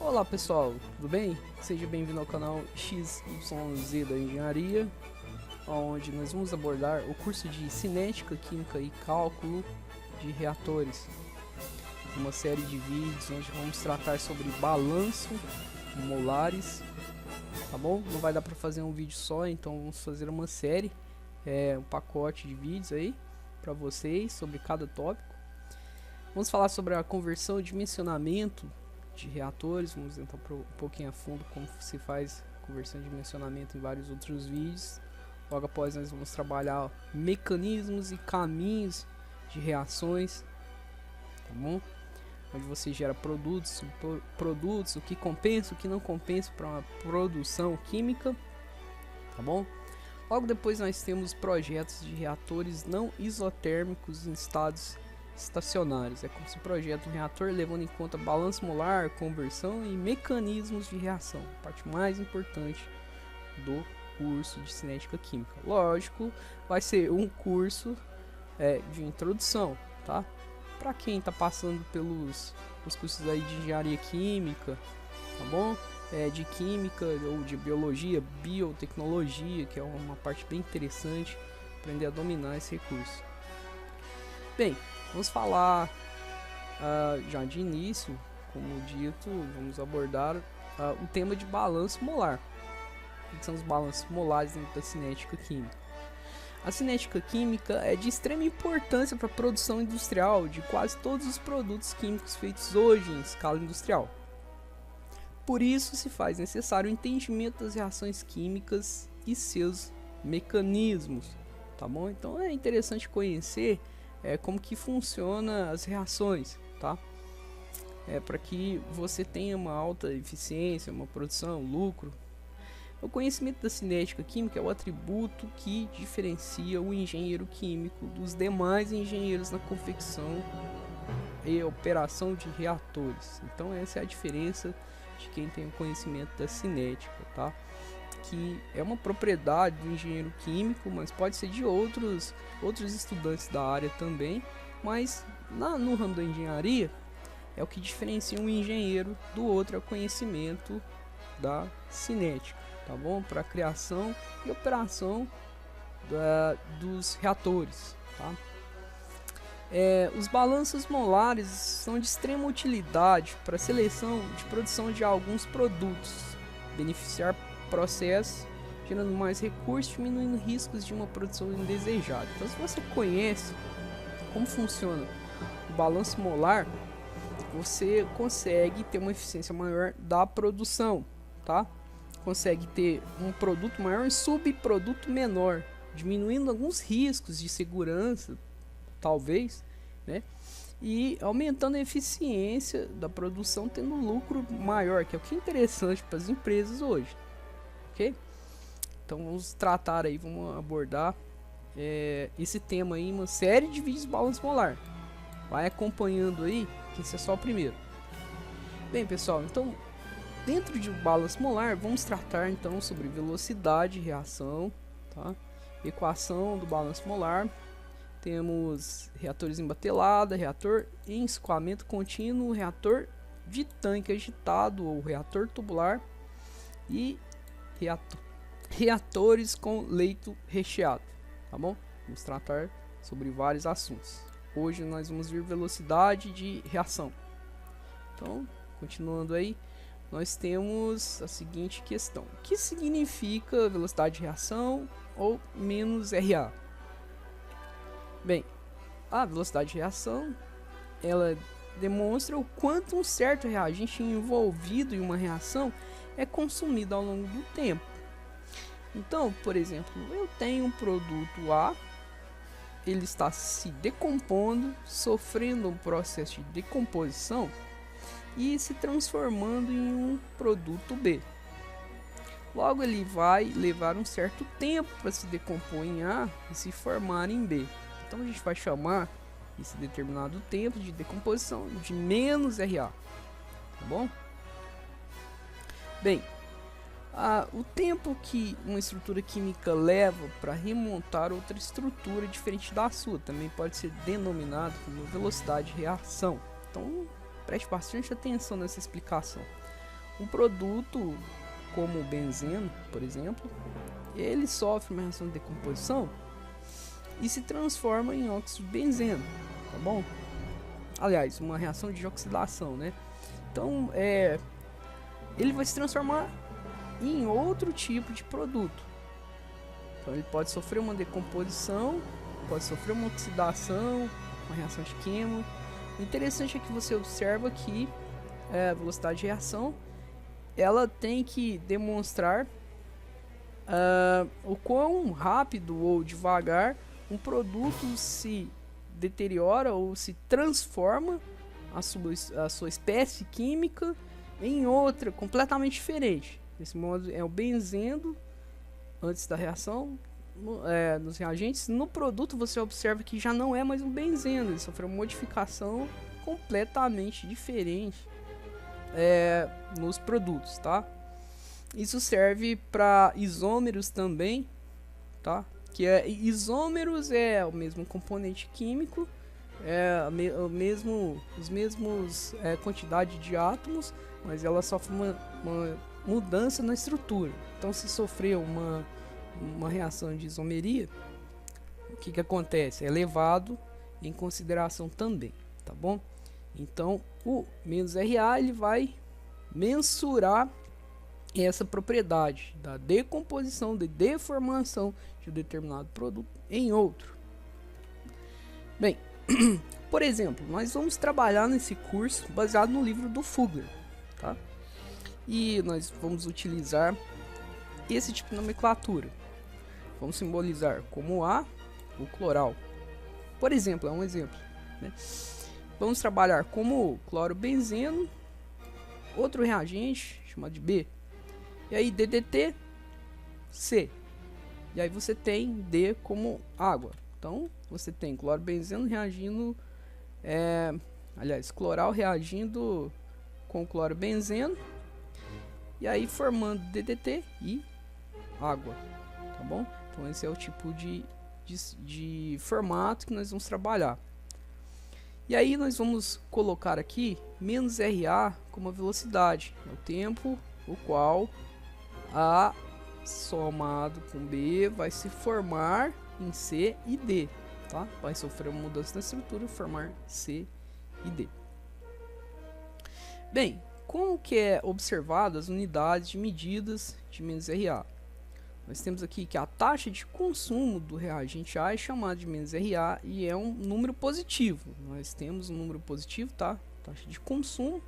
Olá pessoal, tudo bem? Seja bem-vindo ao canal XYZ da Engenharia, onde nós vamos abordar o curso de Cinética, Química e Cálculo de Reatores. Uma série de vídeos onde vamos tratar sobre balanço, molares, tá bom? Não vai dar para fazer um vídeo só, então vamos fazer uma série, um pacote de vídeos aí para vocês sobre cada tópico. Vamos falar sobre a conversão e dimensionamento de reatores, vamos entrar um pouquinho a fundo como se faz conversão de dimensionamento em vários outros vídeos. Logo após nós vamos trabalhar mecanismos e caminhos de reações, tá bom? Onde você gera produtos, o que compensa, o que não compensa para uma produção química, tá bom? Logo depois nós temos projetos de reatores não isotérmicos em estados estacionários. É como se projeta um reator levando em conta balanço molar, conversão e mecanismos de reação, a parte mais importante do curso de cinética química. Lógico, vai ser um curso de introdução, tá? Para quem está passando pelos cursos aí de engenharia química, tá bom? De química ou de biologia, biotecnologia, que é uma parte bem interessante, aprender a dominar esse recurso. Bem, vamos falar já de início, como dito, vamos abordar o tema de balanço molar. O que são os balanços molares dentro da cinética química? A cinética química é de extrema importância para a produção industrial de quase todos os produtos químicos feitos hoje em escala industrial. Por isso se faz necessário o entendimento das reações químicas e seus mecanismos, tá bom? Então é interessante conhecer como que funciona as reações, tá? Para que você tenha uma alta eficiência, uma produção, lucro. O conhecimento da cinética química é o atributo que diferencia o engenheiro químico dos demais engenheiros na confecção e operação de reatores. Então essa é a diferença de quem tem o conhecimento da cinética, tá? Que é uma propriedade do engenheiro químico, mas pode ser de outros estudantes da área também, mas no ramo da engenharia é o que diferencia um engenheiro do outro, é o conhecimento da cinética, tá bom? Para a criação e operação dos reatores, tá? Os balanços molares são de extrema utilidade para a seleção de produção de alguns produtos, beneficiar processo, gerando mais recursos, diminuindo riscos de uma produção indesejada. Então, se você conhece como funciona o balanço molar, você consegue ter uma eficiência maior da produção, tá? Consegue ter um produto maior e subproduto menor, diminuindo alguns riscos de segurança, talvez, né? E aumentando a eficiência da produção, tendo um lucro maior, que é o que é interessante para as empresas hoje. Ok? Então vamos tratar aí, vamos abordar esse tema aí em uma série de vídeos de balanço molar. Vai acompanhando aí, que esse é só o primeiro. Bem pessoal, então dentro de balanço molar vamos tratar então sobre velocidade de reação, tá? Equação do balanço molar. Temos reatores em batelada, reator em escoamento contínuo, reator de tanque agitado ou reator tubular e reatores com leito recheado, tá bom? Vamos tratar sobre vários assuntos. Hoje nós vamos ver velocidade de reação. Então, continuando aí, nós temos a seguinte questão: o que significa velocidade de reação ou menos RA? Bem, a velocidade de reação, ela demonstra o quanto um certo reagente envolvido em uma reação é consumido ao longo do tempo. Então, por exemplo, eu tenho um produto A, ele está se decompondo, sofrendo um processo de decomposição e se transformando em um produto B. Logo, ele vai levar um certo tempo para se decompor em A e se formar em B. Então a gente vai chamar esse determinado tempo de decomposição de menos RA, tá bom? Bem, o tempo que uma estrutura química leva para remontar outra estrutura diferente da sua também pode ser denominado como velocidade de reação. Então preste bastante atenção nessa explicação. um produto como o benzeno, por exemplo, ele sofre uma reação de decomposição e se transforma em óxido de benzeno, tá bom? Aliás, uma reação de oxidação, né? Então, ele vai se transformar em outro tipo de produto. Então, ele pode sofrer uma decomposição, pode sofrer uma oxidação, uma reação de queima. O interessante é que você observa que a velocidade de reação, ela tem que demonstrar o quão rápido ou devagar um produto se deteriora ou se transforma a sua espécie química em outra completamente diferente. Desse modo, é o benzeno antes da reação, nos reagentes. No produto você observa que já não é mais um benzeno, ele sofreu uma modificação completamente diferente nos produtos, tá? Isso serve para isômeros também, tá? Que isômeros é o mesmo componente químico, os mesmos quantidade de átomos, mas ela sofre uma mudança na estrutura. Então, se sofreu uma reação de isomeria, o que acontece? É levado em consideração também, tá bom? Então, o -RA ele vai mensurar essa propriedade da decomposição, de deformação de um determinado produto em outro. Bem, por exemplo, nós vamos trabalhar nesse curso baseado no livro do Fugler, tá? E nós vamos utilizar esse tipo de nomenclatura. Vamos simbolizar como A o cloral. Por exemplo, é um exemplo, né? Vamos trabalhar como clorobenzeno, outro reagente chamado de B. E aí DDT, C. E aí você tem D como água. Então você tem clorobenzeno reagindo, cloral reagindo com clorobenzeno, e aí formando DDT e água, tá bom? Então esse é o tipo de formato que nós vamos trabalhar. E aí nós vamos colocar aqui -RA como a velocidade, é o tempo o qual A somado com B vai se formar em C e D, tá? Vai sofrer uma mudança na estrutura e formar C e D. Bem, como que é observado as unidades de medidas de -RA? Nós temos aqui que a taxa de consumo do reagente A é chamada de -RA e é um número positivo. Nós temos um número positivo, tá? Taxa de consumo.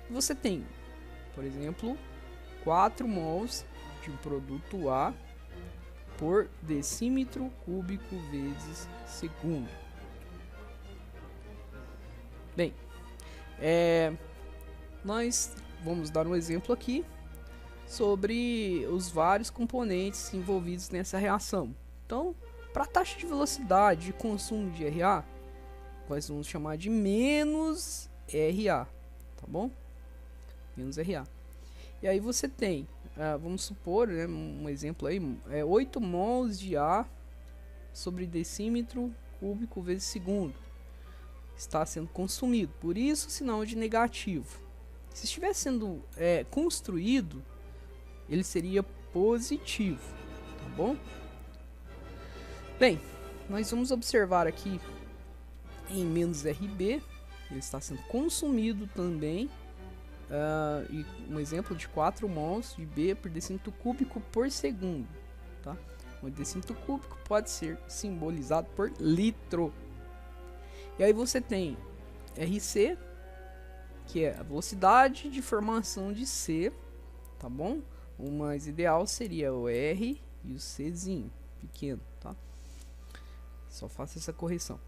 E você tem, por exemplo, 4 mols de um produto A por decímetro cúbico vezes segundo. Bem, nós vamos dar um exemplo aqui sobre os vários componentes envolvidos nessa reação. Então, para a taxa de velocidade de consumo de RA, nós vamos chamar de -RA, tá bom? -RA. E aí você tem, vamos supor, né, um exemplo aí, 8 mols de A sobre decímetro cúbico vezes segundo está sendo consumido, por isso sinal de negativo. Se estivesse sendo construído, ele seria positivo, tá bom? Bem, nós vamos observar aqui em -RB, ele está sendo consumido também, e um exemplo de 4 mols de B por decímetro cúbico por segundo, tá? O decímetro cúbico pode ser simbolizado por litro. E aí você tem RC, que é a velocidade de formação de C, tá bom? O mais ideal seria o R e o Czinho, pequeno, tá? Só faça essa correção.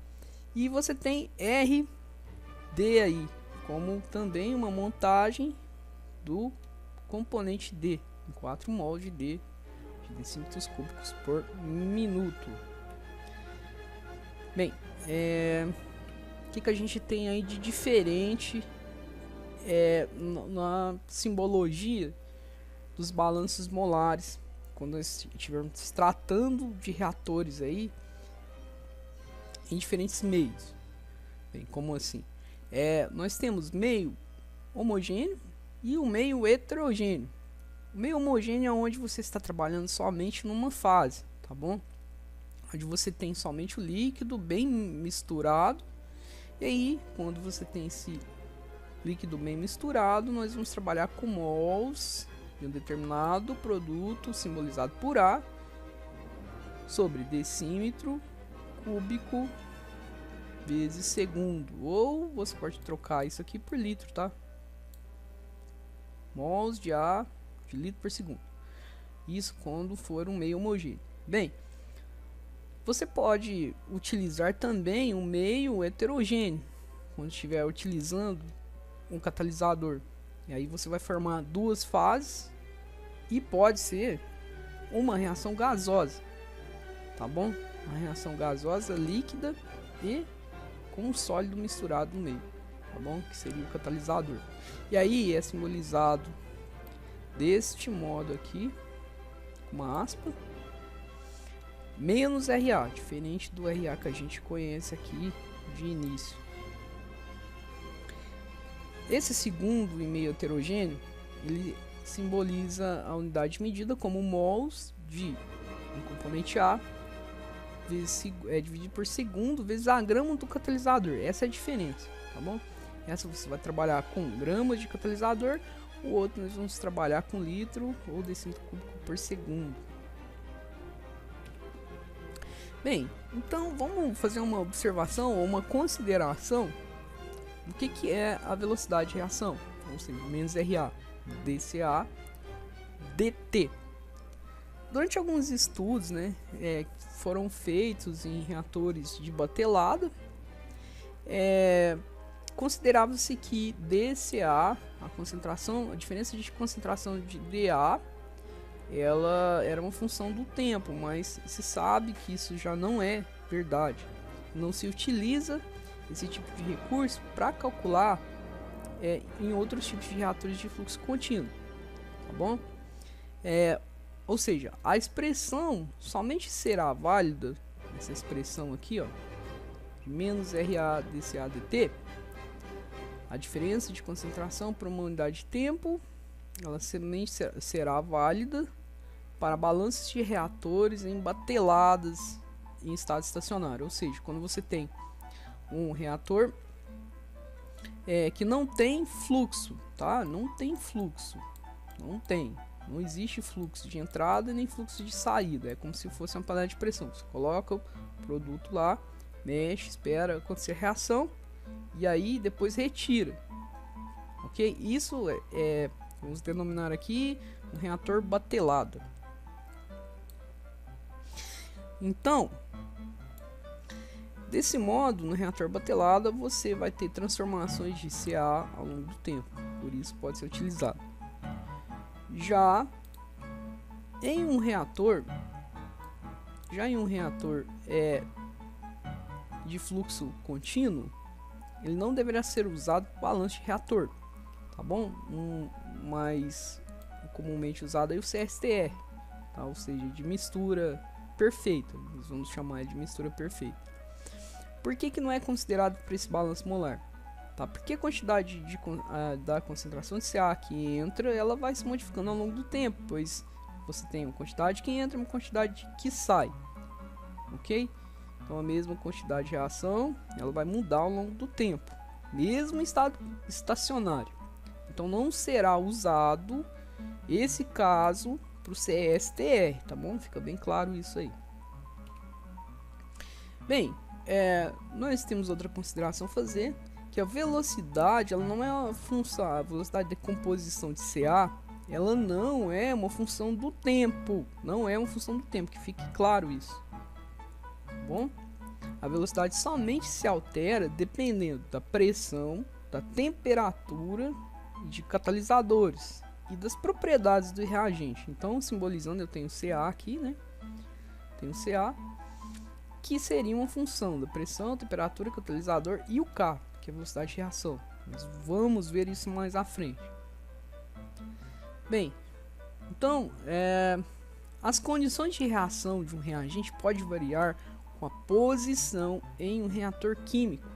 E você tem RD aí, como também uma montagem do componente D, em 4 mols de D, de decímetros cúbicos por minuto. Bem, o que a gente tem aí de diferente na simbologia dos balanços molares, quando nós estivermos tratando de reatores aí em diferentes meios? Bem, como assim? Nós temos meio homogêneo e o meio heterogêneo. O meio homogêneo é onde você está trabalhando somente numa fase, tá bom? Onde você tem somente o líquido bem misturado. E aí, quando você tem esse líquido bem misturado, nós vamos trabalhar com mols de um determinado produto simbolizado por A sobre decímetro cúbico vezes segundo. Ou você pode trocar isso aqui por litro, tá? Mols de A de litro por segundo. Isso quando for um meio homogêneo. Bem, você pode utilizar também um meio heterogêneo quando estiver utilizando um catalisador. E aí você vai formar duas fases e pode ser uma reação gasosa, tá bom? Uma reação gasosa líquida e com um sólido misturado no meio, tá bom? Que seria o catalisador. E aí é simbolizado deste modo aqui, com uma aspa, menos RA, diferente do RA que a gente conhece aqui de início. Esse segundo e meio heterogêneo, ele simboliza a unidade de medida como mols de um componente A dividido por segundo vezes a grama do catalisador. Essa é a diferença, tá bom? Essa você vai trabalhar com gramas de catalisador, o outro nós vamos trabalhar com litro ou decímetro cúbico por segundo. Bem, então vamos fazer uma observação ou uma consideração do que é a velocidade de reação, ou seja, menos RA, dCA, dt. Durante alguns estudos, né, foram feitos em reatores de batelada, considerava-se que dCA, a diferença de concentração de dA, ela era uma função do tempo, mas se sabe que isso já não é verdade. Não se utiliza esse tipo de recurso para calcular em outros tipos de reatores de fluxo contínuo, tá bom? Ou seja, a expressão somente será válida, essa expressão aqui, ó, de menos RA dCA dt, a diferença de concentração por uma unidade de tempo, ela somente será válida para balanços de reatores em bateladas em estado estacionário. Ou seja, quando você tem um reator que não tem fluxo, tá? Não existe fluxo de entrada nem fluxo de saída. É como se fosse uma panela de pressão. Você coloca o produto lá, mexe, espera acontecer a reação e aí depois retira. Ok? Isso vamos denominar aqui um reator batelada. Então, desse modo, no reator batelada, você vai ter transformações de CA ao longo do tempo, por isso pode ser utilizado. Já em um reator de fluxo contínuo, ele não deverá ser usado para balanço de reator, tá bom? Mais comumente usado é o CSTR, tá? Ou seja, de mistura perfeita, nós vamos chamar de mistura perfeita. Por que não é considerado para esse balanço molar? Tá? Porque a quantidade da concentração de CA que entra, ela vai se modificando ao longo do tempo, pois você tem uma quantidade que entra e uma quantidade que sai, ok? Então a mesma quantidade de reação, ela vai mudar ao longo do tempo, mesmo em estado estacionário. Então não será usado esse caso para o CSTR, tá bom? Fica bem claro isso aí. Bem, nós temos outra consideração a fazer, que a velocidade, ela não é uma função, a velocidade de decomposição de CA, ela não é uma função do tempo, que fique claro isso, tá bom? A velocidade somente se altera dependendo da pressão, da temperatura, de catalisadores e das propriedades do reagente. Então, simbolizando, eu tenho CA aqui, né? Tenho CA, que seria uma função da pressão, temperatura, catalisador e o K, que é a velocidade de reação. Nós vamos ver isso mais à frente. Bem, então, as condições de reação de um reagente podem variar com a posição em um reator químico.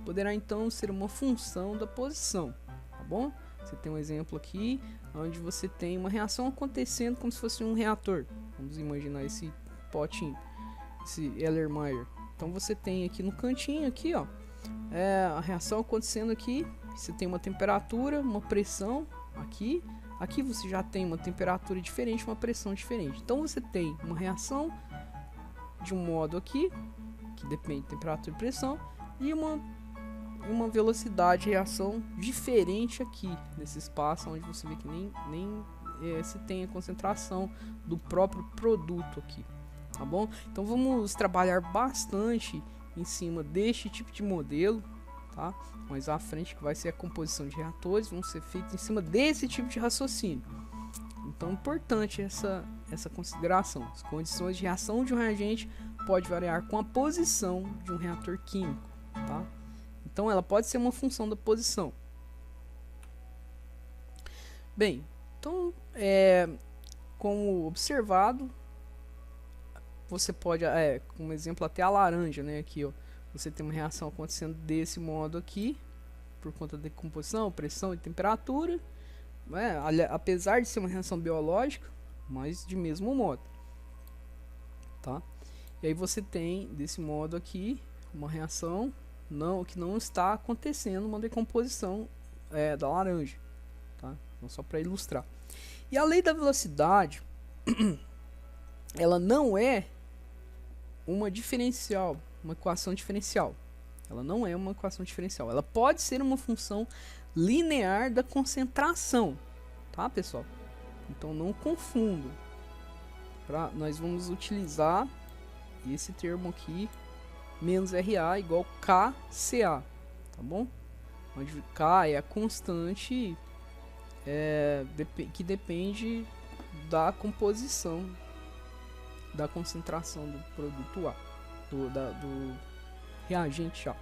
Poderá então ser uma função da posição, tá bom? Você tem um exemplo aqui, onde você tem uma reação acontecendo como se fosse um reator. Vamos imaginar esse potinho, esse Erlenmeyer. Então você tem aqui no cantinho aqui, ó, a reação acontecendo aqui. Você tem uma temperatura, uma pressão aqui. Aqui você já tem uma temperatura diferente, uma pressão diferente. Então você tem uma reação de um modo aqui, que depende de temperatura e pressão, e uma velocidade de reação diferente aqui, nesse espaço onde você vê que nem se tem a concentração do próprio produto aqui, tá bom? Então vamos trabalhar bastante em cima deste tipo de modelo, tá? Mais à frente, que vai ser a composição de reatores, vão ser feitos em cima desse tipo de raciocínio. Então é importante essa consideração. As condições de reação de um reagente pode variar com a posição de um reator químico, tá? Então ela pode ser uma função da posição. Bem, então como observado, você pode, como exemplo até a laranja, né? Aqui, ó, você tem uma reação acontecendo desse modo aqui, por conta da decomposição, pressão e temperatura, apesar de ser uma reação biológica, mas de mesmo modo, tá? E aí você tem desse modo aqui uma reação que não está acontecendo uma decomposição da laranja, tá? Então, só para ilustrar. E a lei da velocidade ela não é uma diferencial, uma equação diferencial. Ela não é uma equação diferencial. Ela pode ser uma função linear da concentração, tá, pessoal? Então não confundam. Nós vamos utilizar esse termo aqui, menos RA igual KCA, tá bom? Onde K é a constante que depende da composição, da concentração do produto A, do reagente A,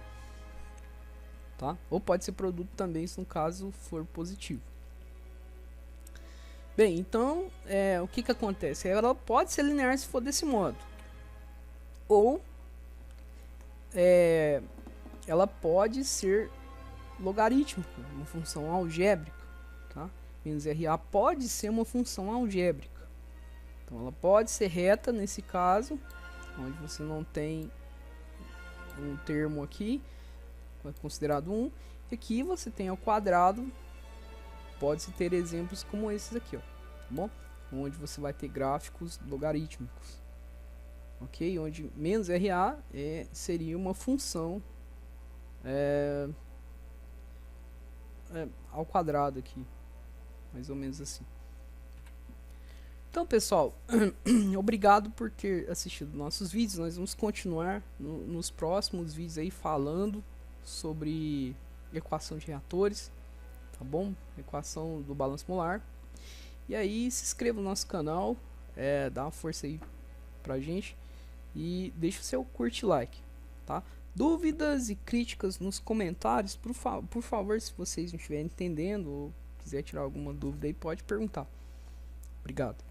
tá? Ou pode ser produto também, se no caso for positivo. Bem, então o que acontece? Ela pode ser linear se for desse modo, ou ela pode ser logarítmica, uma função algébrica, tá? Menos RA pode ser uma função algébrica. Então ela pode ser reta nesse caso, onde você não tem um termo aqui, é considerado 1, e aqui você tem ao quadrado, pode-se ter exemplos como esses aqui, ó, tá bom? Onde você vai ter gráficos logarítmicos, ok? Onde menos RA seria uma função ao quadrado aqui, mais ou menos assim. Então, pessoal, obrigado por ter assistido nossos vídeos. Nós vamos continuar nos próximos vídeos aí falando sobre equação de reatores, tá bom? Equação do balanço molar. E aí, se inscreva no nosso canal, dá uma força aí pra gente e deixa o seu curte like, tá? Dúvidas e críticas nos comentários, por favor, se vocês não estiverem entendendo ou quiser tirar alguma dúvida aí, pode perguntar. Obrigado.